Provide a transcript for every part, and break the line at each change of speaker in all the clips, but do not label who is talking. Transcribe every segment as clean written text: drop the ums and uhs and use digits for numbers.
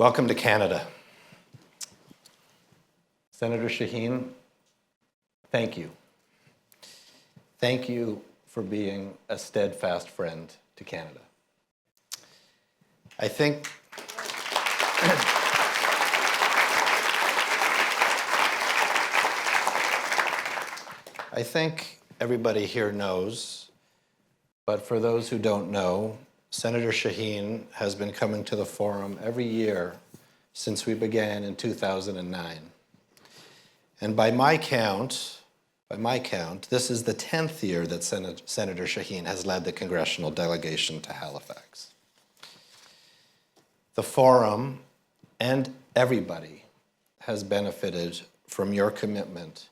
Welcome to Canada. Senator Shaheen, thank you. Thank you for being a steadfast friend to Canada. I think everybody here knows, but for those who don't know, Senator Shaheen has been coming to the forum every year since we began in 2009. And by my count, this is the 10th year that Senator Shaheen has led the congressional delegation to Halifax. The forum and everybody has benefited from your commitment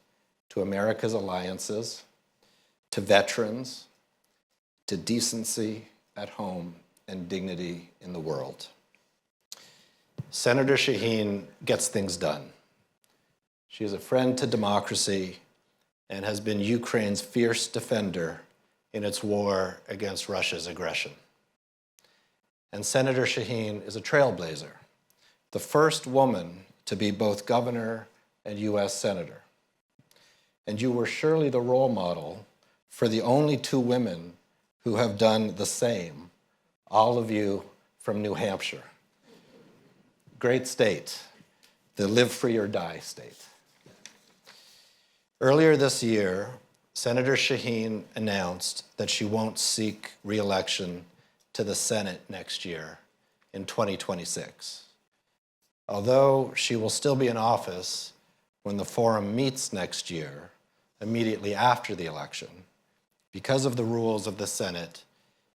to America's alliances, to veterans, to decency at home and dignity in the world. Senator Shaheen gets things done. She is a friend to democracy and has been Ukraine's fierce defender in its war against Russia's aggression. And Senator Shaheen is a trailblazer, the first woman to be both governor and US senator. And you were surely the role model for the only two women who have done the same, all of you from New Hampshire. Great state, the live free or die state. Earlier this year, Senator Shaheen announced that she won't seek re-election to the Senate next year in 2026. Although she will still be in office when the forum meets next year, immediately after the election, because of the rules of the Senate,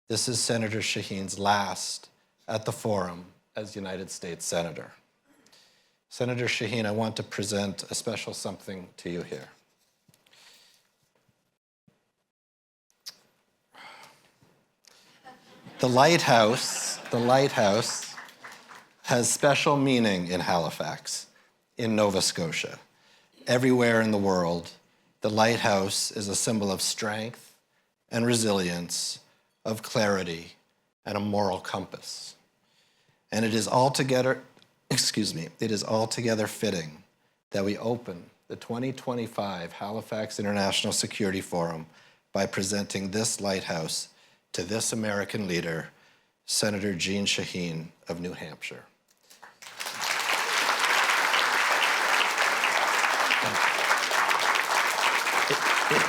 this is Senator Shaheen's last at the forum as United States Senator. Senator Shaheen, I want to present a special something to you here. The lighthouse has special meaning in Halifax, in Nova Scotia. Everywhere in the world, the lighthouse is a symbol of strength and resilience, of clarity, and a moral compass. And it is altogether fitting that we open the 2025 Halifax International Security Forum by presenting this lighthouse to this American leader, Senator Jean Shaheen of New Hampshire.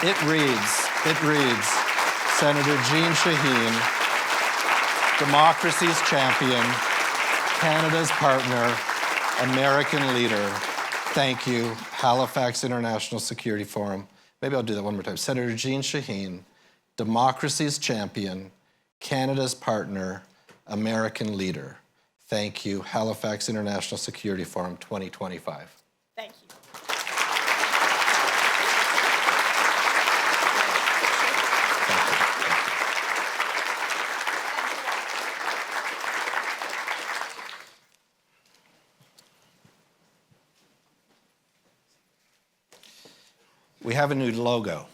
It reads, Senator Jean Shaheen, democracy's champion, Canada's partner, American leader. Thank you, Halifax International Security Forum. Maybe I'll do that one more time. Senator Jean Shaheen, democracy's champion, Canada's partner, American leader. Thank you, Halifax International Security Forum 2025.
Thank you.
We have a new logo.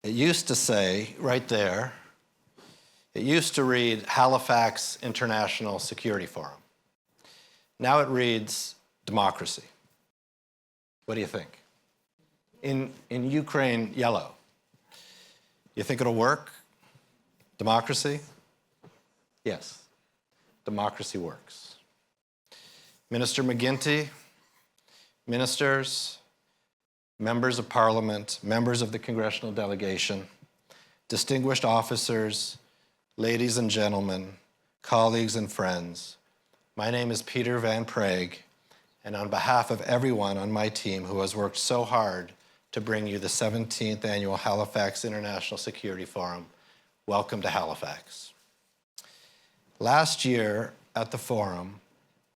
It used to say, right there, it used to read Halifax International Security Forum. Now it reads democracy. What do you think? In Ukraine, yellow. You think it'll work? Democracy? Yes, democracy works. Minister McGuinty, ministers, members of Parliament, members of the congressional delegation, distinguished officers, ladies and gentlemen, colleagues and friends, my name is Peter Van Praagh, and on behalf of everyone on my team who has worked so hard to bring you the 17th Annual Halifax International Security Forum, welcome to Halifax. Last year at the forum,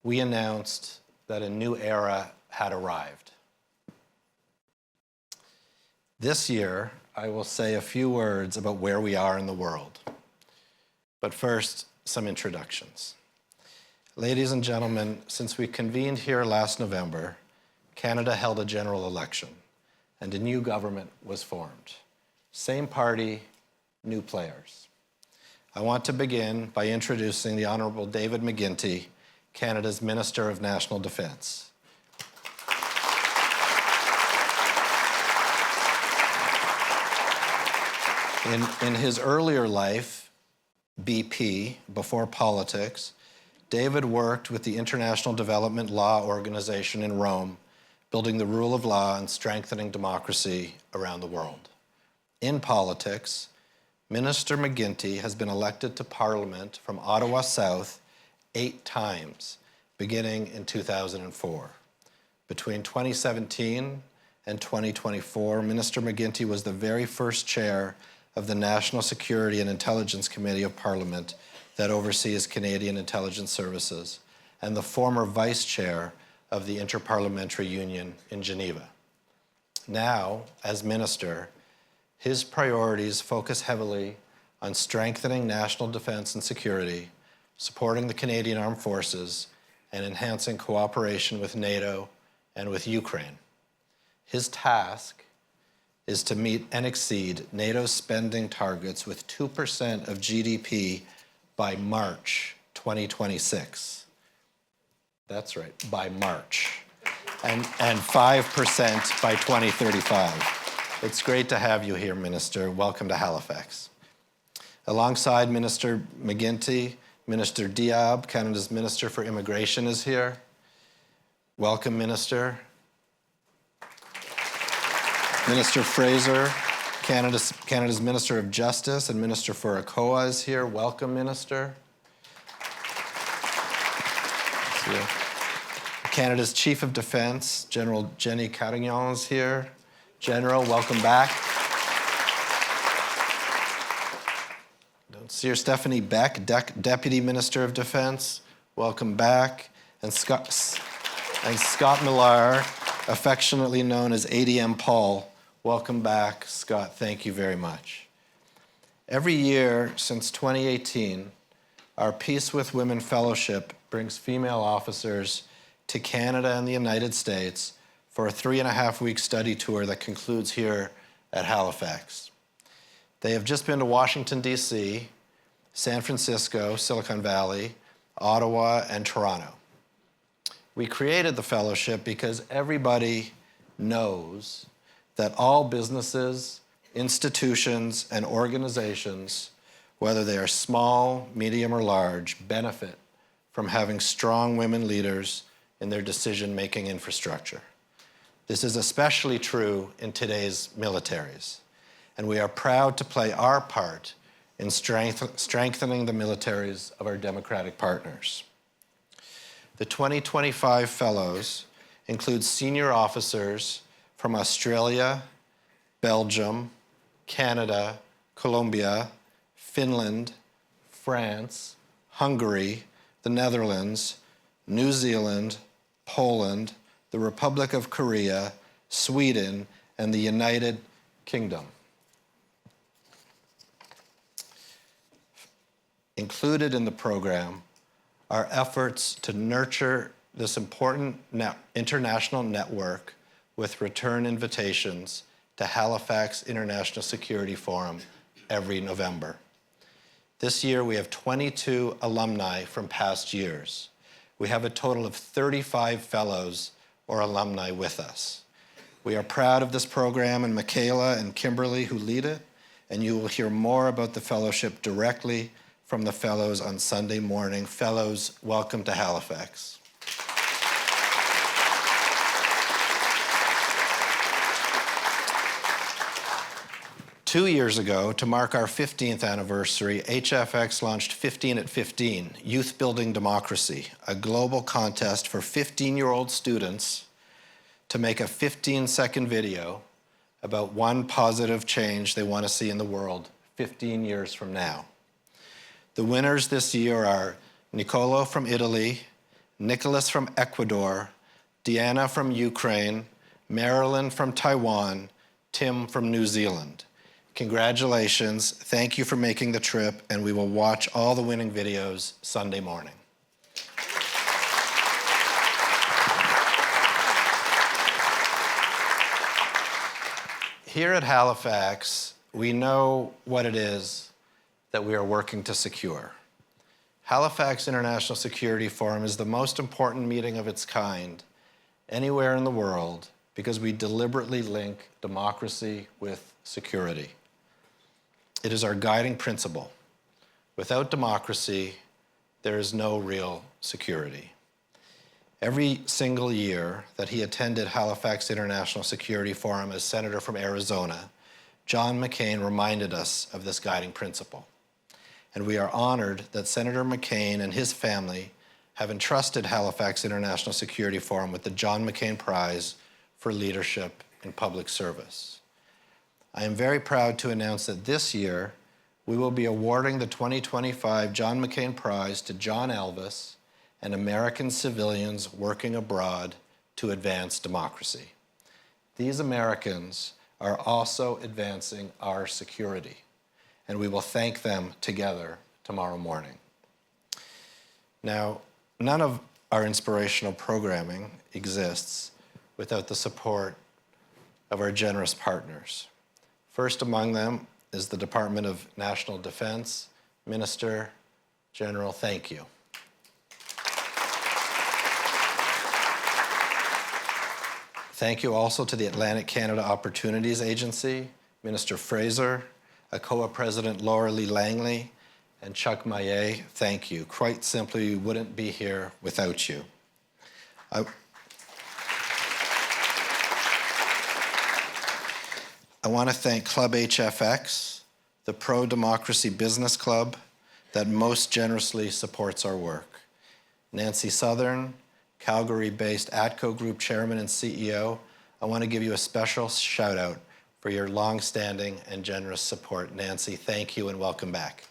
we announced that a new era had arrived. This year, I will say a few words about where we are in the world. But first, some introductions. Ladies and gentlemen, since we convened here last November, Canada held a general election, and a new government was formed. Same party, new players. I want to begin by introducing the Honourable David McGuinty, Canada's Minister of National Defence. In his earlier life, BP, before politics, David worked with the International Development Law Organization in Rome, building the rule of law and strengthening democracy around the world. In politics, Minister McGuinty has been elected to Parliament from Ottawa South 8 times, beginning in 2004. Between 2017 and 2024, Minister McGuinty was the very first chair of the National Security and Intelligence Committee of Parliament that oversees Canadian intelligence services, and the former vice chair of the Interparliamentary Union in Geneva. Now, as minister, his priorities focus heavily on strengthening national defense and security, supporting the Canadian Armed Forces, and enhancing cooperation with NATO and with Ukraine. His task is to meet and exceed NATO's spending targets with 2% of GDP by March 2026. That's right, by March. And 5% by 2035. It's great to have you here, Minister. Welcome to Halifax. Alongside Minister McGuinty, Minister Diab, Canada's Minister for Immigration, is here. Welcome, Minister. Minister Fraser, Canada's Minister of Justice and Minister for ACOA, is here. Welcome, Minister. Canada's Chief of Defence, General Jenny Carignan, is here. General, welcome back. Don't see her. Stephanie Beck, Deputy Minister of Defence, welcome back. And Scott Millar, affectionately known as ADM Paul, welcome back. Scott, thank you very much. Every year since 2018, our Peace with Women Fellowship brings female officers to Canada and the United States for a 3.5-week study tour that concludes here at Halifax. They have just been to Washington, D.C., San Francisco, Silicon Valley, Ottawa, and Toronto. We created the fellowship because everybody knows that all businesses, institutions, and organizations, whether they are small, medium, or large, benefit from having strong women leaders in their decision-making infrastructure. This is especially true in today's militaries, and we are proud to play our part in strengthening the militaries of our democratic partners. The 2025 fellows include senior officers from Australia, Belgium, Canada, Colombia, Finland, France, Hungary, the Netherlands, New Zealand, Poland, the Republic of Korea, Sweden, and the United Kingdom. Included in the program are efforts to nurture this important international network with return invitations to Halifax International Security Forum every November. This year, we have 22 alumni from past years. We have a total of 35 fellows or alumni with us. We are proud of this program, and Michaela and Kimberly, who lead it, and you will hear more about the fellowship directly from the fellows on Sunday morning. Fellows, welcome to Halifax. Two years ago, to mark our 15th anniversary, HFX launched 15 at 15, Youth Building Democracy, a global contest for 15-year-old students to make a 15-second video about one positive change they want to see in the world 15 years from now. The winners this year are Nicolo from Italy, Nicholas from Ecuador, Diana from Ukraine, Marilyn from Taiwan, Tim from New Zealand. Congratulations, thank you for making the trip, and we will watch all the winning videos Sunday morning. Here at Halifax, we know what it is that we are working to secure. Halifax International Security Forum is the most important meeting of its kind anywhere in the world because we deliberately link democracy with security. It is our guiding principle. Without democracy, there is no real security. Every single year that he attended Halifax International Security Forum as Senator from Arizona, John McCain reminded us of this guiding principle. And we are honored that Senator McCain and his family have entrusted Halifax International Security Forum with the John McCain Prize for Leadership in Public Service. I am very proud to announce that this year, we will be awarding the 2025 John McCain Prize to John Elvis and American civilians working abroad to advance democracy. These Americans are also advancing our security, and we will thank them together tomorrow morning. Now, none of our inspirational programming exists without the support of our generous partners. First among them is the Department of National Defense. Minister General, thank you. Thank you also to the Atlantic Canada Opportunities Agency, Minister Fraser, ACOA President Laura Lee Langley, and Chuck Maillet, thank you. Quite simply, we wouldn't be here without you. I want to thank Club HFX, the pro-democracy business club that most generously supports our work. Nancy Southern, Calgary-based ATCO Group Chairman and CEO, I want to give you a special shout out for your long-standing and generous support. Nancy, thank you and welcome back.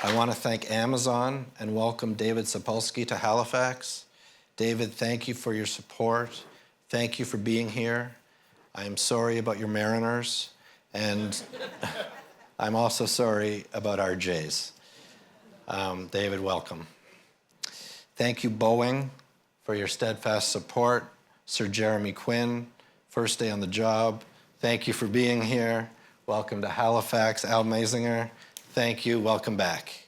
I want to thank Amazon and welcome David Sapolsky to Halifax. David, thank you for your support. Thank you for being here. I am sorry about your Mariners, and I'm also sorry about our Jays. David, welcome. Thank you, Boeing, for your steadfast support. Sir Jeremy Quinn, first day on the job. Thank you for being here. Welcome to Halifax. Al Mazinger, thank you. Welcome back.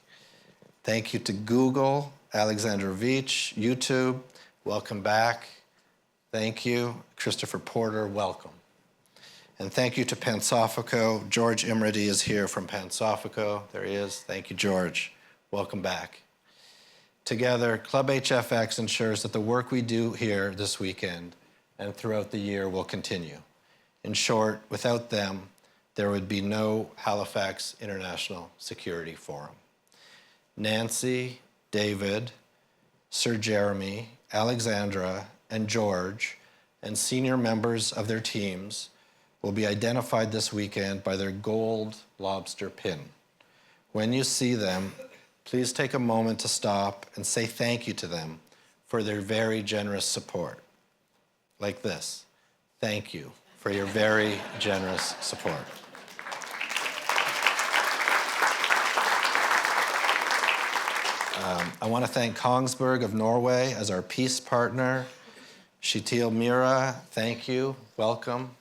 Thank you to Google, Alexandra Veach, YouTube. Welcome back. Thank you. Christopher Porter, welcome. And thank you to Pansofico. George Imrity is here from Pansofico. There he is. Thank you, George. Welcome back. Together, Club HFX ensures that the work we do here this weekend and throughout the year will continue. In short, without them, there would be no Halifax International Security Forum. Nancy, David, Sir Jeremy, Alexandra, and George, and senior members of their teams will be identified this weekend by their gold lobster pin. When you see them, please take a moment to stop and say thank you to them for their very generous support. Like this, thank you for your very generous support. I want to thank Kongsberg of Norway as our peace partner. Shetil Mira, thank you, welcome.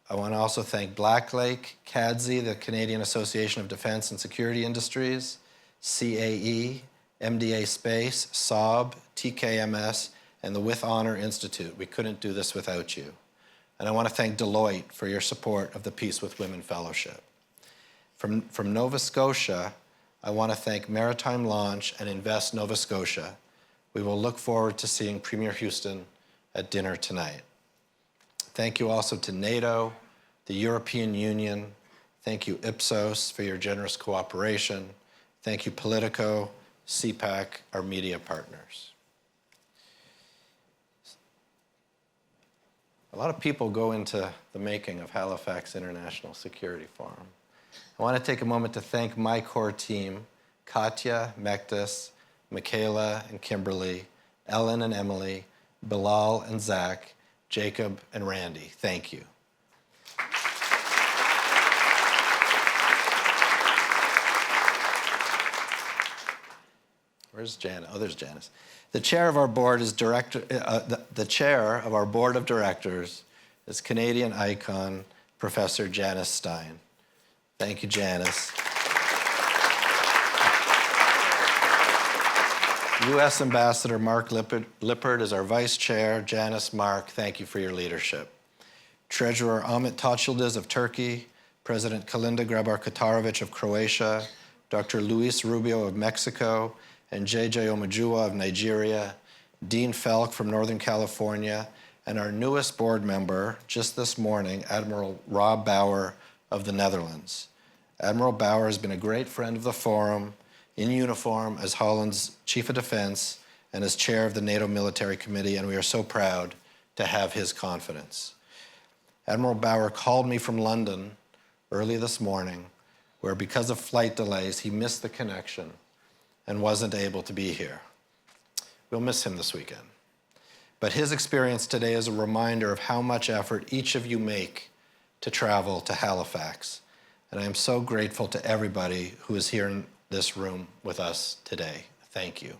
I want to also thank Blacklake, CADSI, the Canadian Association of Defense and Security Industries, CAE, MDA Space, SAAB, TKMS, and the With Honor Institute. We couldn't do this without you. And I want to thank Deloitte for your support of the Peace with Women Fellowship. From Nova Scotia, I want to thank Maritime Launch and Invest Nova Scotia. We will look forward to seeing Premier Houston at dinner tonight. Thank you also to NATO, the European Union. Thank you, Ipsos, for your generous cooperation. Thank you, Politico, CPAC, our media partners. A lot of people go into the making of Halifax International Security Forum. I want to take a moment to thank my core team, Katya, Mektis, Michaela and Kimberly, Ellen and Emily, Bilal and Zach, Jacob and Randy. Thank you. Where's Janice? Oh, there's Janice. The chair of our board is the chair of our board of directors is Canadian icon Professor Janice Stein. Thank you, Janice. U.S. Ambassador Mark Lippert is our vice chair. Janice, Mark, thank you for your leadership. Treasurer Ahmet Taçyıldız of Turkey, President Kolinda Grabar-Kitarović of Croatia, Dr. Luis Rubio of Mexico, and J.J. Omojuwa of Nigeria, Dean Falk from Northern California, and our newest board member, just this morning, Admiral Rob Bauer of the Netherlands. Admiral Bauer has been a great friend of the Forum, in uniform as Holland's Chief of Defense and as chair of the NATO Military Committee, and we are so proud to have his confidence. Admiral Bauer called me from London early this morning, where because of flight delays, he missed the connection and wasn't able to be here. We'll miss him this weekend. But his experience today is a reminder of how much effort each of you make to travel to Halifax. And I am so grateful to everybody who is here in this room with us today. Thank you.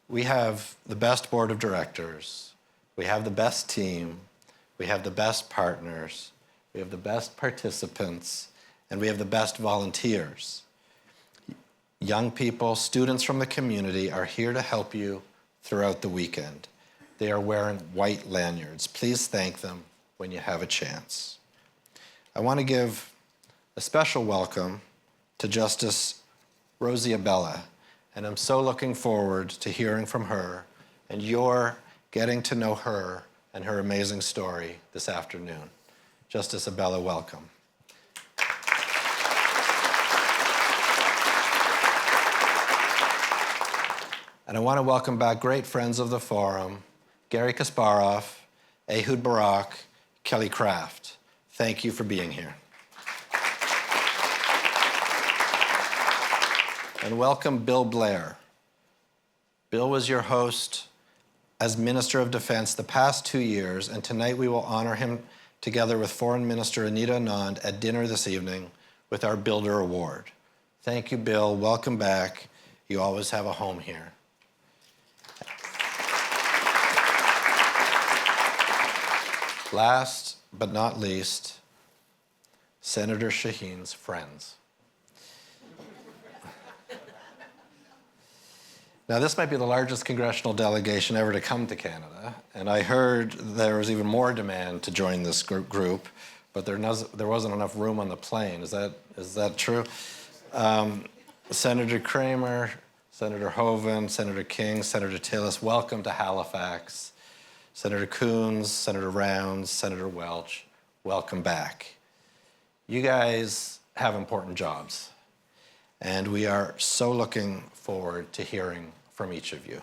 We have the best board of directors. We have the best team. We have the best partners. We have the best participants. And we have the best volunteers. Young people, students from the community are here to help you throughout the weekend. They are wearing white lanyards. Please thank them when you have a chance. I want to give a special welcome to Justice Rosie Abella, and I'm so looking forward to hearing from her and your getting to know her and her amazing story this afternoon. Justice Abella, welcome. And I want to welcome back great friends of the Forum, Gary Kasparov, Ehud Barak, Kelly Craft. Thank you for being here. And welcome Bill Blair. Bill was your host as Minister of Defense the past 2 years, and tonight we will honor him together with Foreign Minister Anita Anand at dinner this evening with our Builder Award. Thank you, Bill. Welcome back. You always have a home here. Last but not least, Senator Shaheen's friends. Now, this might be the largest congressional delegation ever to come to Canada, and I heard there was even more demand to join this group, but there wasn't enough room on the plane. Is that true? Senator Kramer, Senator Hoeven, Senator King, Senator Tillis, welcome to Halifax. Senator Coons, Senator Rounds, Senator Welch, welcome back. You guys have important jobs, and we are so looking forward to hearing from each of you.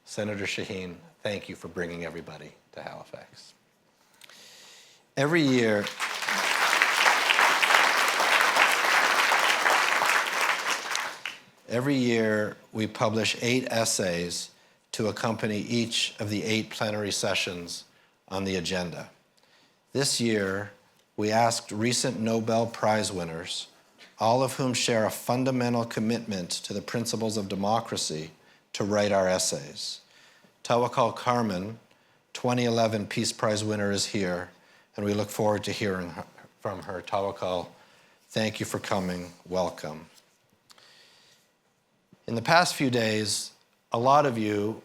Senator Shaheen, thank you for bringing everybody to Halifax. Every year, we publish 8 essays to accompany each of the 8 plenary sessions on the agenda. This year, we asked recent Nobel Prize winners, all of whom share a fundamental commitment to the principles of democracy, to write our essays. Tawakkol Karman, 2011 Peace Prize winner, is here, and we look forward to hearing from her. Tawakkol, thank you for coming. Welcome. In the past few days, a lot of you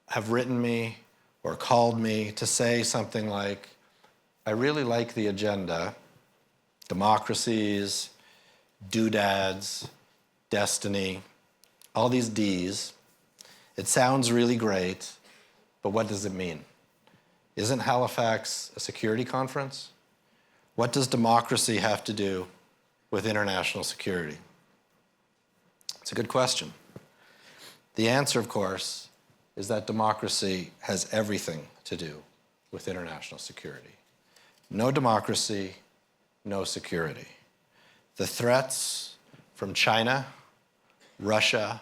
have written me or called me to say something like, I really like the agenda, democracies, doodads, destiny, all these Ds. It sounds really great, but what does it mean? Isn't Halifax a security conference? What does democracy have to do with international security? It's a good question. The answer, of course, is that democracy has everything to do with international security. No democracy, no security. The threats from China, Russia,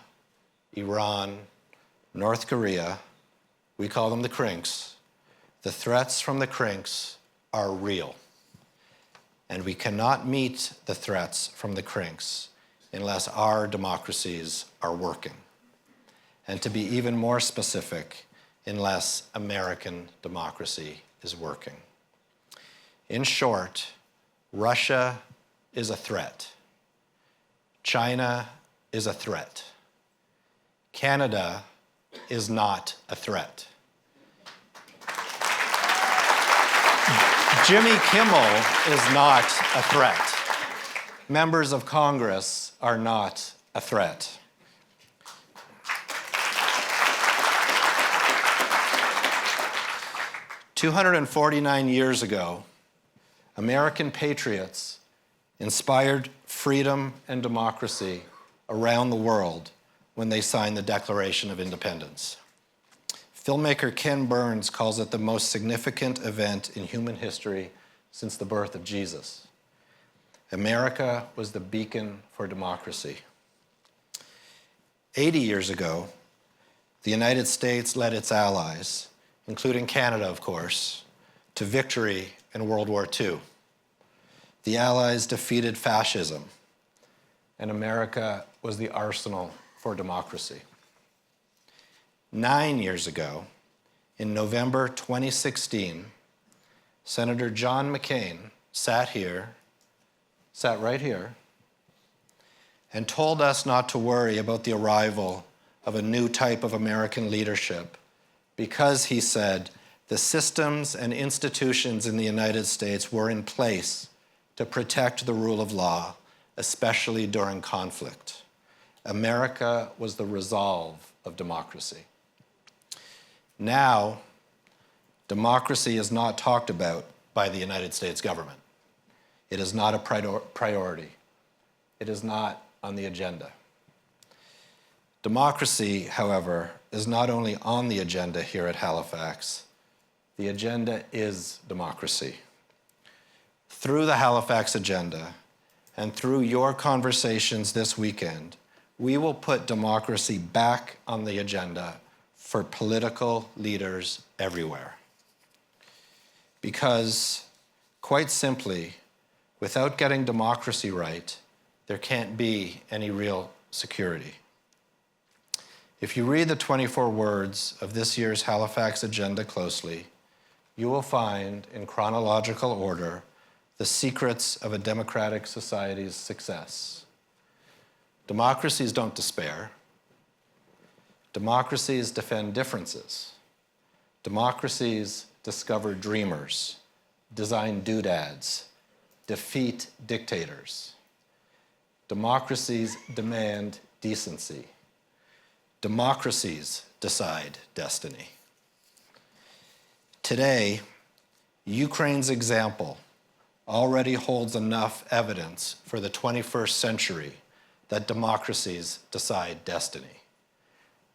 Iran, North Korea, we call them the crinks. The threats from the crinks are real. And we cannot meet the threats from the crinks unless our democracies are working. And to be even more specific, unless American democracy is working. In short, Russia is a threat. China is a threat. Canada is not a threat. Jimmy Kimmel is not a threat. Members of Congress are not a threat. "249 years ago, American patriots inspired freedom and democracy around the world when they signed the Declaration of Independence. Filmmaker Ken Burns calls it the most significant event in human history since the birth of Jesus. America was the beacon for democracy. 80 years ago, the United States led its allies, including Canada, of course, to victory in World War II. The Allies defeated fascism, and America was the arsenal for democracy. 9 years ago, in November 2016, Senator John McCain sat right here, and told us not to worry about the arrival of a new type of American leadership because, he said, the systems and institutions in the United States were in place to protect the rule of law, especially during conflict. America was the resolve of democracy. Now, democracy is not talked about by the United States government. It is not a priority. It is not on the agenda. Democracy, however, is not only on the agenda here at Halifax, the agenda is democracy. Through the Halifax agenda and through your conversations this weekend, we will put democracy back on the agenda for political leaders everywhere. Because, quite simply, without getting democracy right, there can't be any real security. If you read the 24 words of this year's Halifax agenda closely, you will find, in chronological order, the secrets of a democratic society's success. Democracies don't despair. Democracies defend differences. Democracies discover dreamers, design doodads, defeat dictators. Democracies demand decency. Democracies decide destiny. Today, Ukraine's example already holds enough evidence for the 21st century that democracies decide destiny.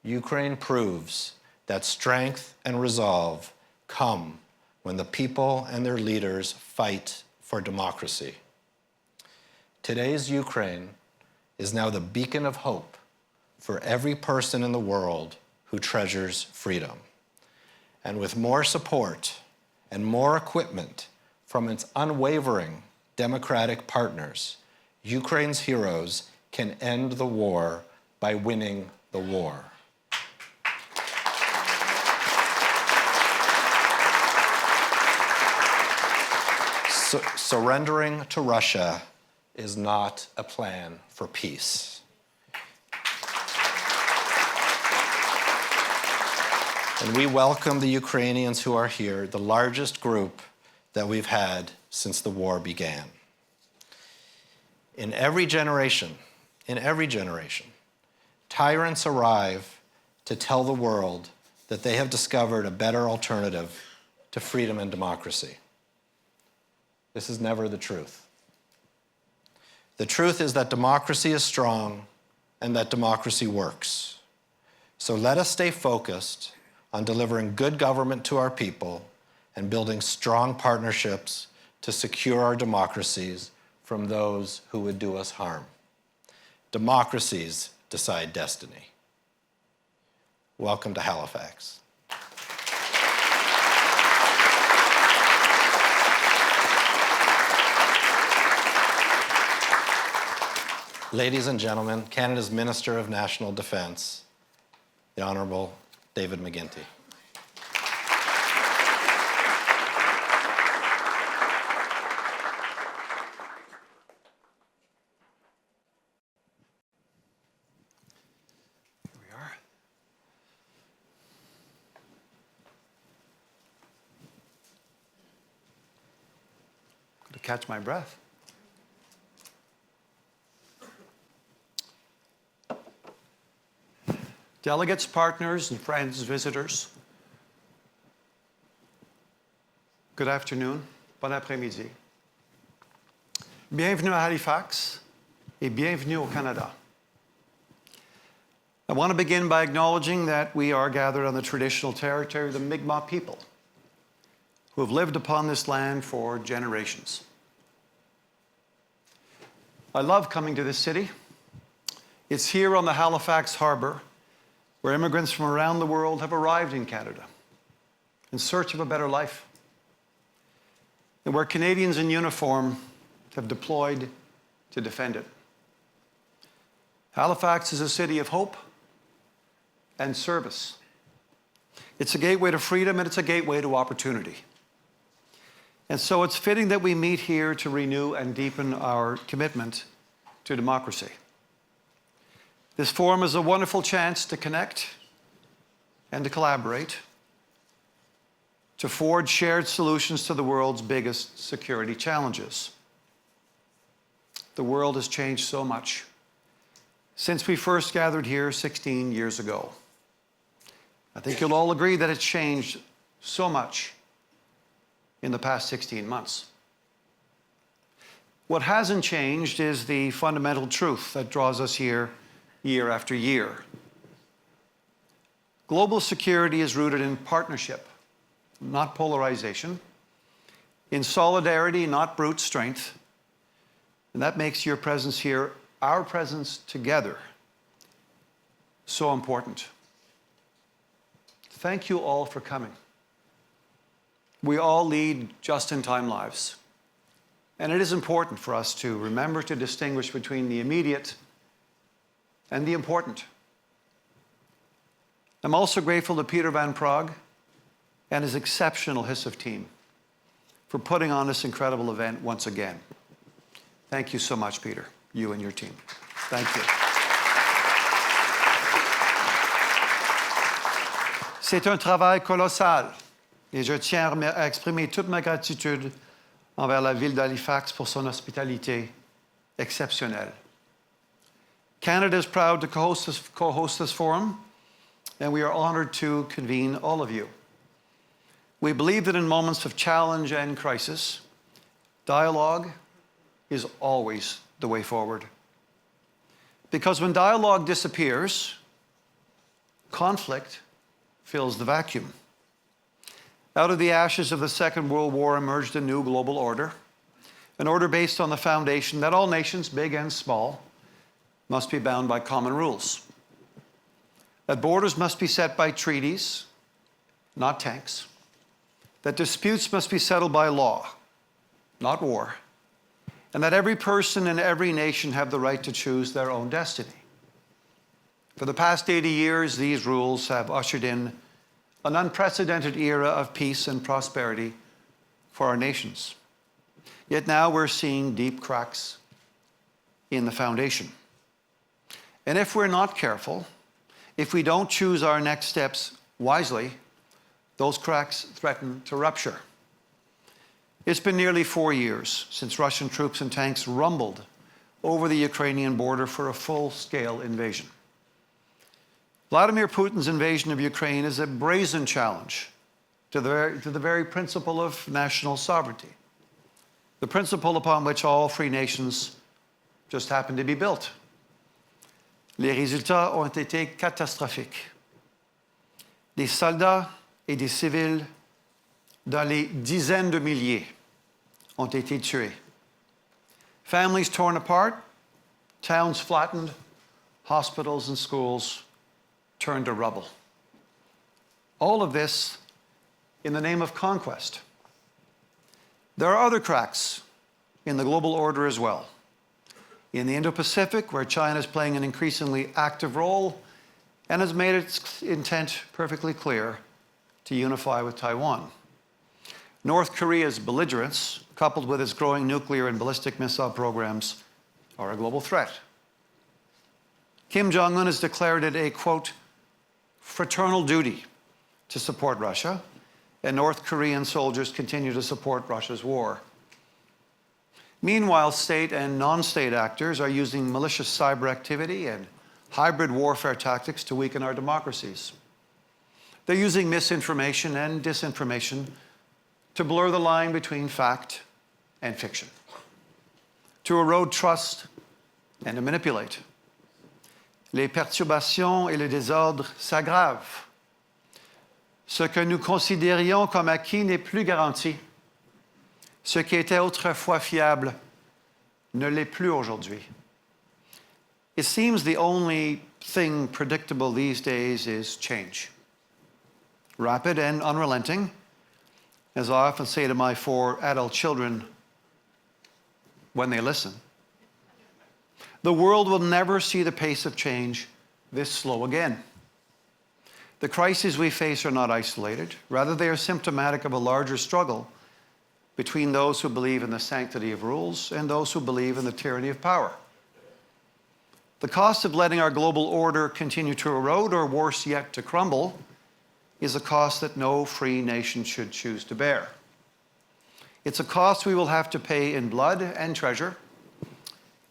Ukraine proves that strength and resolve come when the people and their leaders fight for democracy. Today's Ukraine is now the beacon of hope for every person in the world who treasures freedom. And with more support and more equipment from its unwavering democratic partners, Ukraine's heroes can end the war by winning the war. Surrendering to Russia is not a plan for peace. And we welcome the Ukrainians who are here, the largest group that we've had since the war began. In every generation, tyrants arrive to tell the world that they have discovered a better alternative to freedom and democracy. This is never the truth. The truth is that democracy is strong and that democracy works. So let us stay focused on delivering good government to our people and building strong partnerships to secure our democracies from those who would do us harm. Democracies decide destiny. Welcome to Halifax. Ladies and gentlemen, Canada's Minister of National Defence, the Honourable David McGuinty.
catch my breath. Delegates, partners, and friends, visitors, good afternoon, bon après-midi. Bienvenue à Halifax et bienvenue au Canada. I want to begin by acknowledging that we are gathered on the traditional territory of the Mi'kmaq people who have lived upon this land for generations. I love coming to this city. It's here on the Halifax Harbour where immigrants from around the world have arrived in Canada in search of a better life, and where Canadians in uniform have deployed to defend it. Halifax is a city of hope and service. It's a gateway to freedom and it's a gateway to opportunity. And so it's fitting that we meet here to renew and deepen our commitment to democracy. This forum is a wonderful chance to connect and to collaborate, to forge shared solutions to the world's biggest security challenges. The world has changed so much since we first gathered here 16 years ago. I think you'll all agree that it's changed so much in the past 16 months. What hasn't changed is the fundamental truth that draws us here year after year. Global security is rooted in partnership, not polarization, in solidarity, not brute strength, and that makes your presence here, our presence together, so important. Thank you all for coming. We all lead just-in-time lives, and it is important for us to remember to distinguish between the immediate and the important. I'm also grateful to Peter van Praagh and his exceptional HFX team for putting on this incredible event once again. Thank you so much, Peter, you and your team. Thank you. C'est un travail colossal et je tiens à exprimer toute ma gratitude envers la ville d'Halifax pour son hospitalité exceptionnelle. Canada is proud to co-host this forum, and we are honored to convene all of you. We believe that in moments of challenge and crisis, dialogue is always the way forward. Because when dialogue disappears, conflict fills the vacuum. Out of the ashes of the Second World War emerged a new global order, an order based on the foundation that all nations, big and small, must be bound by common rules. That borders must be set by treaties, not tanks. That disputes must be settled by law, not war. And that every person and every nation have the right to choose their own destiny. For the past 80 years, these rules have ushered in an unprecedented era of peace and prosperity for our nations. Yet now we're seeing deep cracks in the foundation. And if we're not careful, if we don't choose our next steps wisely, those cracks threaten to rupture. It's been nearly 4 years since Russian troops and tanks rumbled over the Ukrainian border for a full-scale invasion. Vladimir Putin's invasion of Ukraine is a brazen challenge to the very principle of national sovereignty, the principle upon which all free nations just happen to be built. Les résultats ont été catastrophiques. Des soldats et des civils dans les dizaines de milliers ont été tués. Families torn apart, towns flattened, hospitals and schools turned to rubble. All of this in the name of conquest. There are other cracks in the global order as well. In the Indo-Pacific, where China is playing an increasingly active role and has made its intent perfectly clear to unify with Taiwan. North Korea's belligerence, coupled with its growing nuclear and ballistic missile programs, are a global threat. Kim Jong-un has declared it a, quote, fraternal duty to support Russia, and North Korean soldiers continue to support Russia's war. Meanwhile, state and non-state actors are using malicious cyber activity and hybrid warfare tactics to weaken our democracies. They're using misinformation and disinformation to blur the line between fact and fiction, to erode trust and to manipulate. Les perturbations et le désordre s'aggravent. Ce que nous considérions comme acquis n'est plus garanti. Ce qui était autrefois fiable ne l'est plus aujourd'hui. It seems the only thing predictable these days is change. Rapid and unrelenting, as I often say to my 4 adult children when they listen. The world will never see the pace of change this slow again. The crises we face are not isolated. Rather, they are symptomatic of a larger struggle between those who believe in the sanctity of rules and those who believe in the tyranny of power. The cost of letting our global order continue to erode, or worse yet, to crumble, is a cost that no free nation should choose to bear. It's a cost we will have to pay in blood and treasure.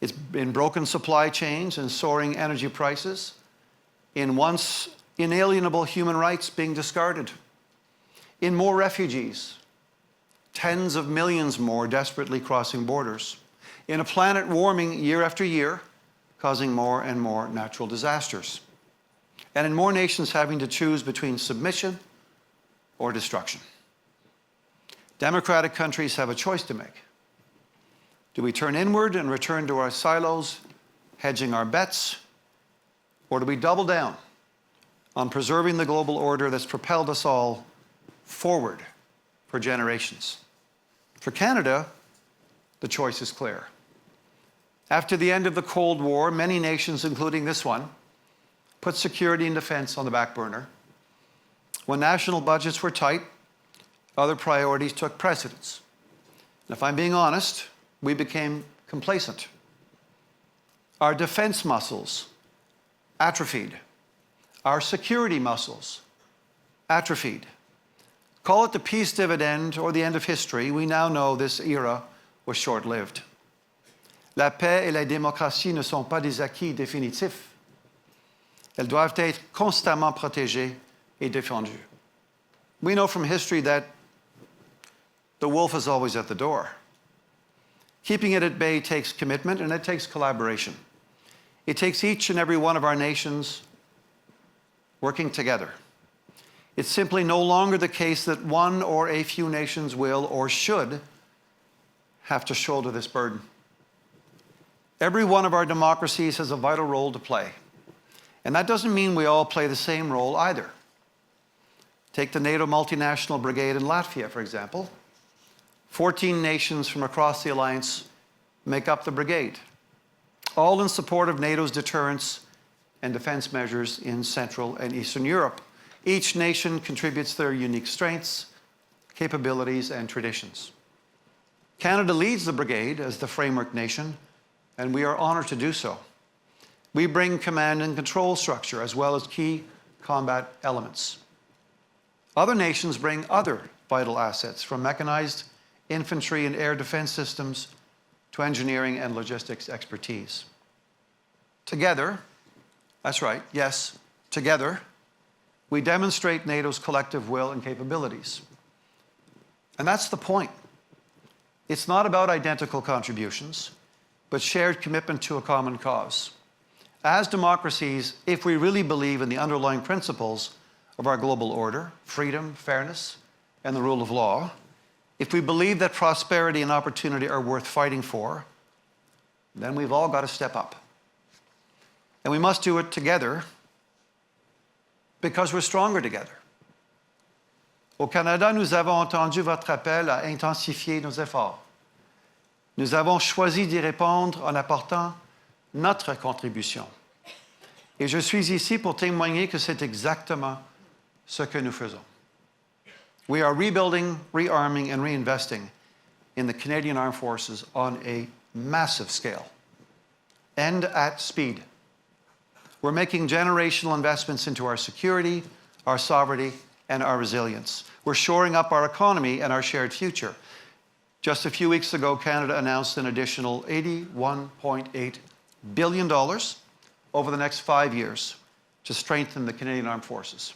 It's in broken supply chains and soaring energy prices, in once inalienable human rights being discarded, in more refugees, tens of millions more desperately crossing borders, in a planet warming year after year, causing more and more natural disasters, and in more nations having to choose between submission or destruction. Democratic countries have a choice to make. Do we turn inward and return to our silos, hedging our bets, or do we double down on preserving the global order that's propelled us all forward for generations? For Canada, the choice is clear. After the end of the Cold War, many nations, including this one, put security and defense on the back burner. When national budgets were tight, other priorities took precedence. And if I'm being honest, we became complacent. Our defense muscles atrophied. Our security muscles atrophied. Call it the peace dividend or the end of history, we now know this era was short-lived. La paix et la démocratie ne sont pas des acquis définitifs. Elles doivent être constamment protégées et défendues. We know from history that the wolf is always at the door. Keeping it at bay takes commitment and it takes collaboration. It takes each and every one of our nations working together. It's simply no longer the case that one or a few nations will or should have to shoulder this burden. Every one of our democracies has a vital role to play. And that doesn't mean we all play the same role either. Take the NATO multinational brigade in Latvia, for example. 14 nations from across the alliance make up the brigade, all in support of NATO's deterrence and defense measures in Central and Eastern Europe. Each nation contributes their unique strengths, capabilities, and traditions. Canada leads the brigade as the framework nation, and we are honored to do so. We bring command and control structure as well as key combat elements. Other nations bring other vital assets, from mechanized infantry and air defense systems to engineering and logistics expertise. Together, that's right, yes, together, we demonstrate NATO's collective will and capabilities. And that's the point. It's not about identical contributions, but shared commitment to a common cause. As democracies, if we really believe in the underlying principles of our global order, freedom, fairness, and the rule of law, if we believe that prosperity and opportunity are worth fighting for, then we've all got to step up. And we must do it together because we're stronger together. Au Canada, nous avons entendu votre appel à intensifier nos efforts. Nous avons choisi d'y répondre en apportant notre contribution. Et je suis ici pour témoigner que c'est exactement ce que nous faisons. We are rebuilding, rearming, and reinvesting in the Canadian Armed Forces on a massive scale and at speed. We're making generational investments into our security, our sovereignty, and our resilience. We're shoring up our economy and our shared future. Just a few weeks ago, Canada announced an additional $81.8 billion over the next 5 years to strengthen the Canadian Armed Forces.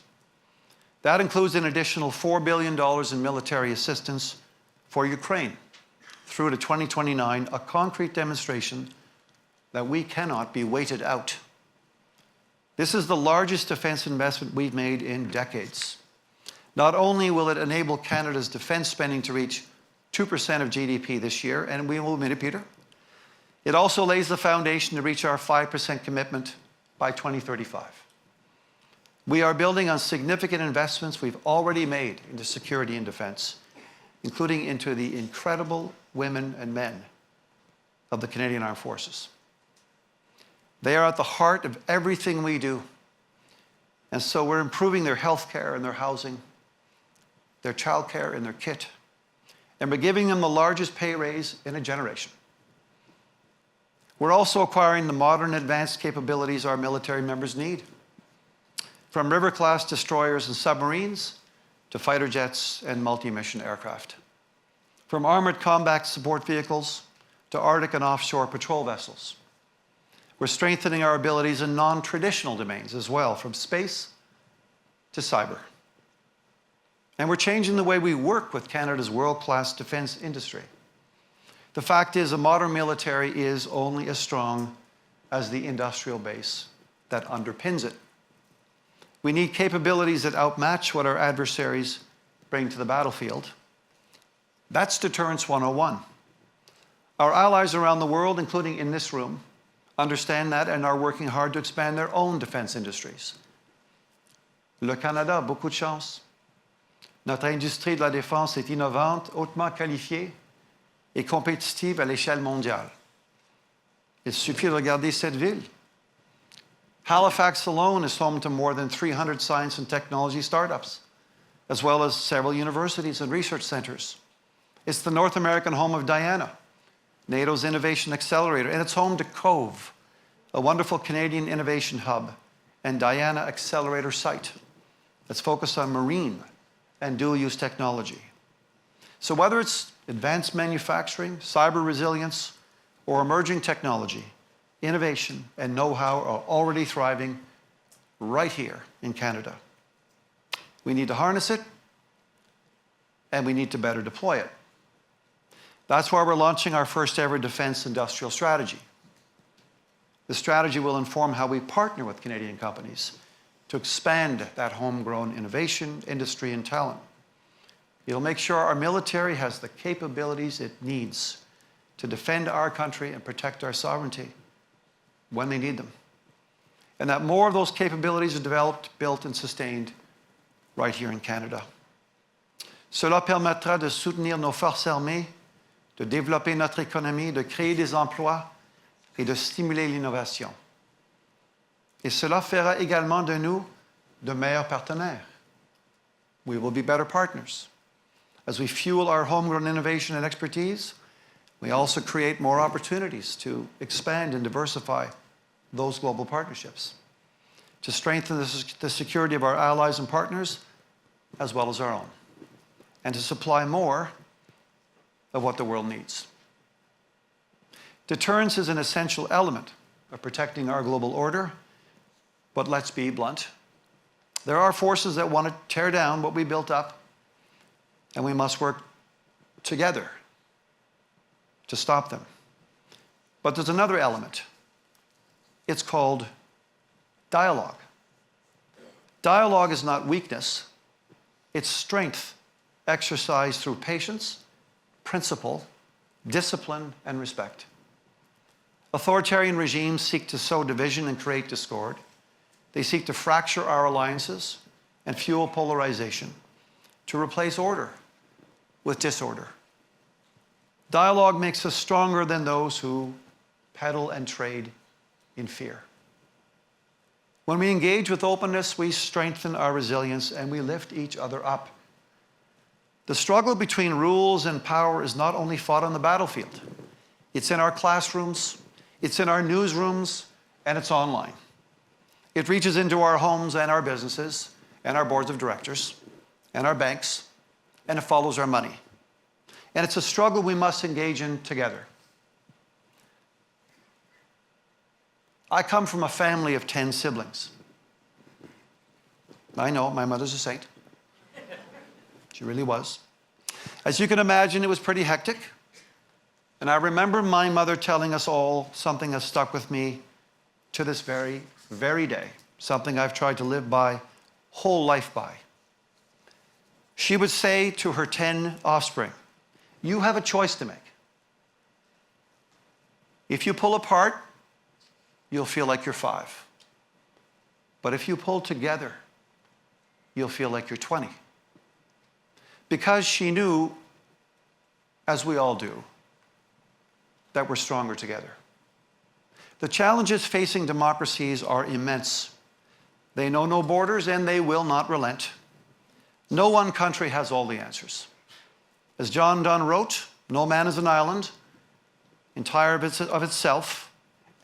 That includes an additional $4 billion in military assistance for Ukraine through to 2029, a concrete demonstration that we cannot be waited out. This is the largest defense investment we've made in decades. Not only will it enable Canada's defense spending to reach 2% of GDP this year, and we will meet it, Peter, it also lays the foundation to reach our 5% commitment by 2035. We are building on significant investments we've already made into security and defense, including into the incredible women and men of the Canadian Armed Forces. They are at the heart of everything we do. And so we're improving their health care and their housing, their child care and their kit. And we're giving them the largest pay raise in a generation. We're also acquiring the modern advanced capabilities our military members need. From river-class destroyers and submarines to fighter jets and multi-mission aircraft. From armored combat support vehicles to Arctic and offshore patrol vessels. We're strengthening our abilities in non-traditional domains as well, from space to cyber. And we're changing the way we work with Canada's world-class defense industry. The fact is, a modern military is only as strong as the industrial base that underpins it. We need capabilities that outmatch what our adversaries bring to the battlefield. That's Deterrence 101. Our allies around the world, including in this room, understand that and are working hard to expand their own defense industries. Le Canada a beaucoup de chance. Notre industrie de la défense est innovante, hautement qualifiée et compétitive à l'échelle mondiale. Il suffit de regarder cette ville. Halifax alone is home to more than 300 science and technology startups, as well as several universities and research centers. It's the North American home of Diana, NATO's Innovation Accelerator, and it's home to COVE, a wonderful Canadian innovation hub, and Diana Accelerator site that's focused on marine and dual-use technology. So whether it's advanced manufacturing, cyber resilience, or emerging technology, innovation and know-how are already thriving right here in Canada. We need to harness it, and we need to better deploy it. That's why we're launching our first ever defense industrial strategy. The strategy will inform how we partner with Canadian companies to expand that homegrown innovation, industry, and talent. It'll make sure our military has the capabilities it needs to defend our country and protect our sovereignty when they need them. And that more of those capabilities are developed, built, and sustained right here in Canada. Cela permettra de soutenir nos forces armées, de développer notre économie, de créer des emplois et de stimuler l'innovation. Et cela fera également de nous de meilleurs partenaires. We will be better partners. As we fuel our homegrown innovation and expertise, we also create more opportunities to expand and diversify those global partnerships, to strengthen the security of our allies and partners, as well as our own, and to supply more of what the world needs. Deterrence is an essential element of protecting our global order, but let's be blunt. There are forces that want to tear down what we built up, and we must work together to stop them. But there's another element. It's called dialogue. Dialogue is not weakness, it's strength exercised through patience, principle, discipline, and respect. Authoritarian regimes seek to sow division and create discord. They seek to fracture our alliances and fuel polarization, to replace order with disorder. Dialogue makes us stronger than those who peddle and trade in fear. When we engage with openness, we strengthen our resilience and we lift each other up. The struggle between rules and power is not only fought on the battlefield. It's in our classrooms, it's in our newsrooms, and it's online. It reaches into our homes and our businesses and our boards of directors and our banks, and it follows our money. And it's a struggle we must engage in together. I come from a family of 10 siblings. I know, my mother's a saint. She really was. As you can imagine, it was pretty hectic. And I remember my mother telling us all something that stuck with me to this very, very day, something I've tried to live by, whole life by. She would say to her 10 offspring, you have a choice to make. If you pull apart, you'll feel like you're 5. But if you pull together, you'll feel like you're 20. Because she knew, as we all do, that we're stronger together. The challenges facing democracies are immense. They know no borders and they will not relent. No one country has all the answers. As John Donne wrote, no man is an island, entire of itself.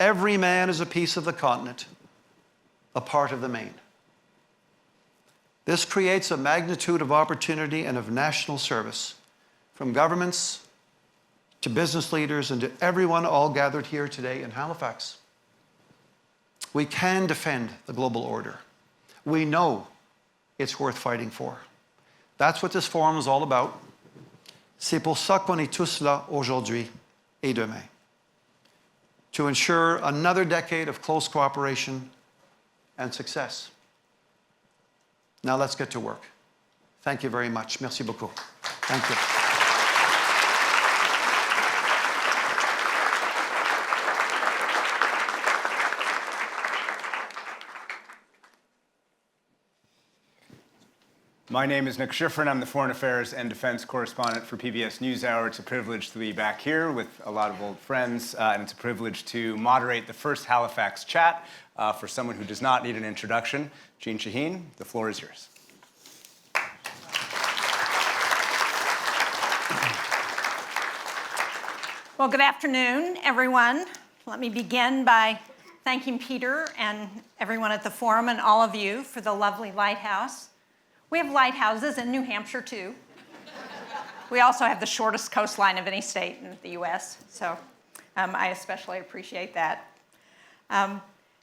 Every man is a piece of the continent, a part of the main. This creates a magnitude of opportunity and of national service, from governments to business leaders and to everyone all gathered here today in Halifax. We can defend the global order. We know it's worth fighting for. That's what this forum is all about. C'est pour ça qu'on est tous là aujourd'hui et demain. To ensure another decade of close cooperation and success. Now let's get to work. Thank you very much. Merci beaucoup. Thank you.
My name is Nick Schiffer, and I'm the Foreign Affairs and Defense Correspondent for PBS NewsHour. It's a privilege to be back here with a lot of old friends, and it's a privilege to moderate the first Halifax chat for someone who does not need an introduction. Jean Shaheen, the floor is yours.
Well, good afternoon, everyone. Let me begin by thanking Peter and everyone at the forum and all of you for the lovely lighthouse. We have lighthouses in New Hampshire, too. We also have the shortest coastline of any state in the U.S., so I especially appreciate that.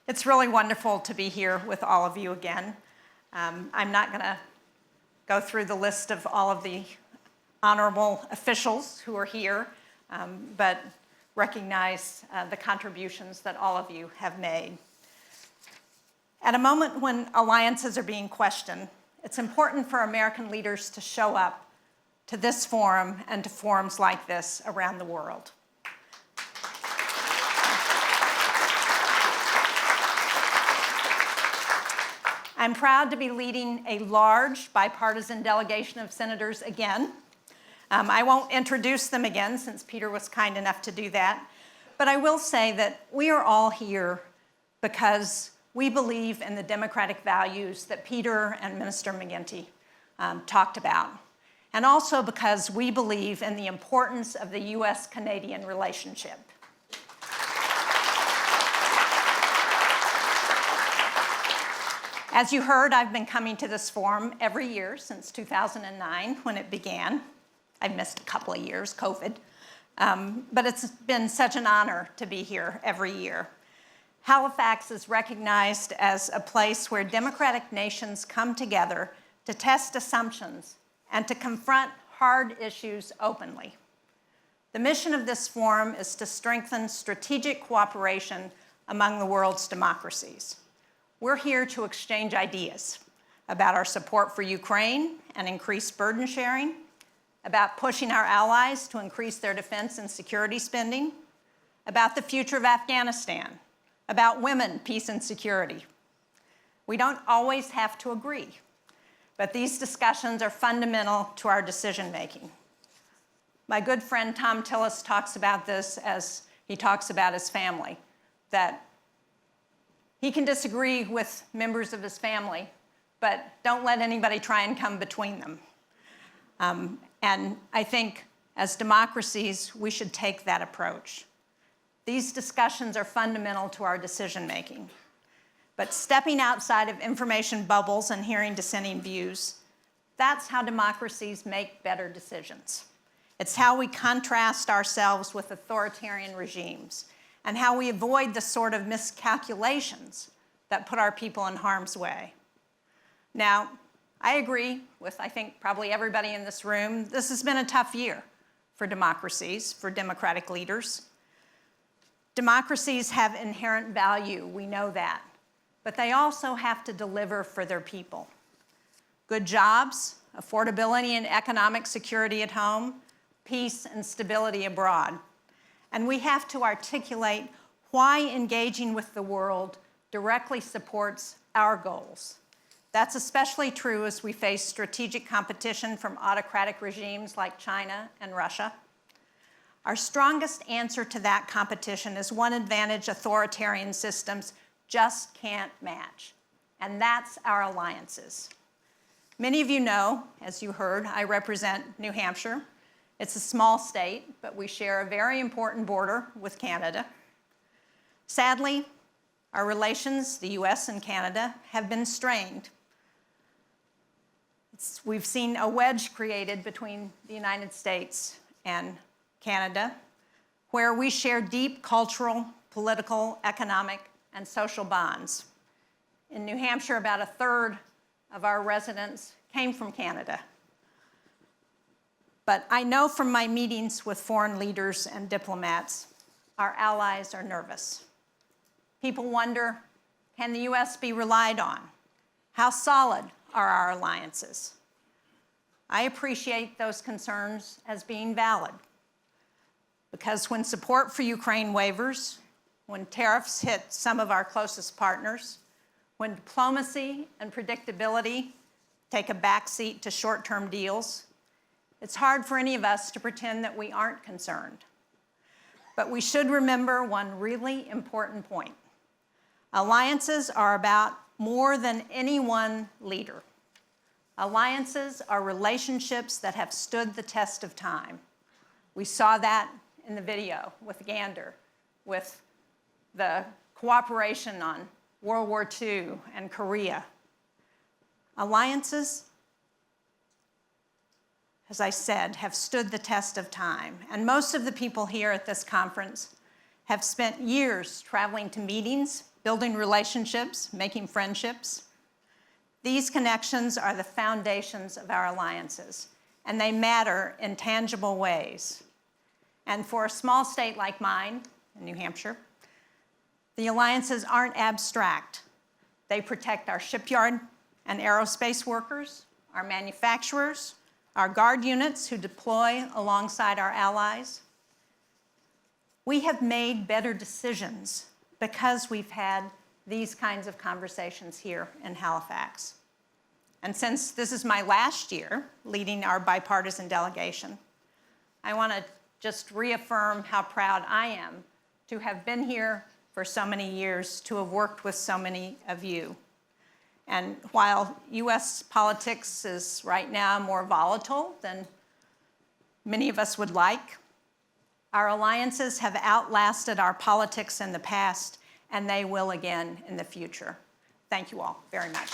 It's really wonderful to be here with all of you again. I'm not going to go through the list of all of the honorable officials who are here, but recognize the contributions that all of you have made. At a moment when alliances are being questioned, it's important for American leaders to show up to this forum and to forums like this around the world. I'm proud to be leading a large bipartisan delegation of senators again. I won't introduce them again since Peter was kind enough to do that, but I will say that we are all here because we believe in the democratic values that Peter and Minister McGuinty talked about, and also because we believe in the importance of the U.S.-Canadian relationship. As you heard, I've been coming to this forum every year since 2009 when it began. I've missed a couple of years, COVID, but it's been such an honor to be here every year. Halifax is recognized as a place where democratic nations come together to test assumptions and to confront hard issues openly. The mission of this forum is to strengthen strategic cooperation among the world's democracies. We're here to exchange ideas about our support for Ukraine and increased burden sharing, about pushing our allies to increase their defense and security spending, about the future of Afghanistan, about women, peace, and security. We don't always have to agree, but these discussions are fundamental to our decision-making. My good friend Tom Tillis talks about this as he talks about his family, that he can disagree with members of his family, but don't let anybody try and come between them. And I think as democracies, we should take that approach. These discussions are fundamental to our decision-making. But stepping outside of information bubbles and hearing dissenting views, that's how democracies make better decisions. It's how we contrast ourselves with authoritarian regimes and how we avoid the sort of miscalculations that put our people in harm's way. Now, I agree with, I think, probably everybody in this room. This has been a tough year for democracies, for democratic leaders. Democracies have inherent value, we know that, but they also have to deliver for their people. Good jobs, affordability and economic security at home, peace and stability abroad. And we have to articulate why engaging with the world directly supports our goals. That's especially true as we face strategic competition from autocratic regimes like China and Russia. Our strongest answer to that competition is one advantage authoritarian systems just can't match, and that's our alliances. Many of you know, as you heard, I represent New Hampshire. It's a small state, but we share a very important border with Canada. Sadly, our relations, the US and Canada, have been strained. We've seen a wedge created between the United States and Canada, where we share deep cultural, political, economic, and social bonds. In New Hampshire, about a third of our residents came from Canada. But I know from my meetings with foreign leaders and diplomats, our allies are nervous. People wonder, can the US be relied on? How solid are our alliances? I appreciate those concerns as being valid, because when support for Ukraine wavers, when tariffs hit some of our closest partners, when diplomacy and predictability take a backseat to short-term deals, it's hard for any of us to pretend that we aren't concerned. But we should remember one really important point. Alliances are about more than any one leader. Alliances are relationships that have stood the test of time. We saw that in the video with Gander, with the cooperation on World War II and Korea. Alliances, as I said, have stood the test of time. And most of the people here at this conference have spent years traveling to meetings, building relationships, making friendships. These connections are the foundations of our alliances, and they matter in tangible ways. And for a small state like mine, in New Hampshire, the alliances aren't abstract. They protect our shipyard and aerospace workers, our manufacturers, our guard units who deploy alongside our allies. We have made better decisions because we've had these kinds of conversations here in Halifax. And since this is my last year leading our bipartisan delegation, I want to just reaffirm how proud I am to have been here for so many years, to have worked with so many of you. And while US politics is right now more volatile than many of us would like, our alliances have outlasted our politics in the past, and they will again in the future. Thank you all very much.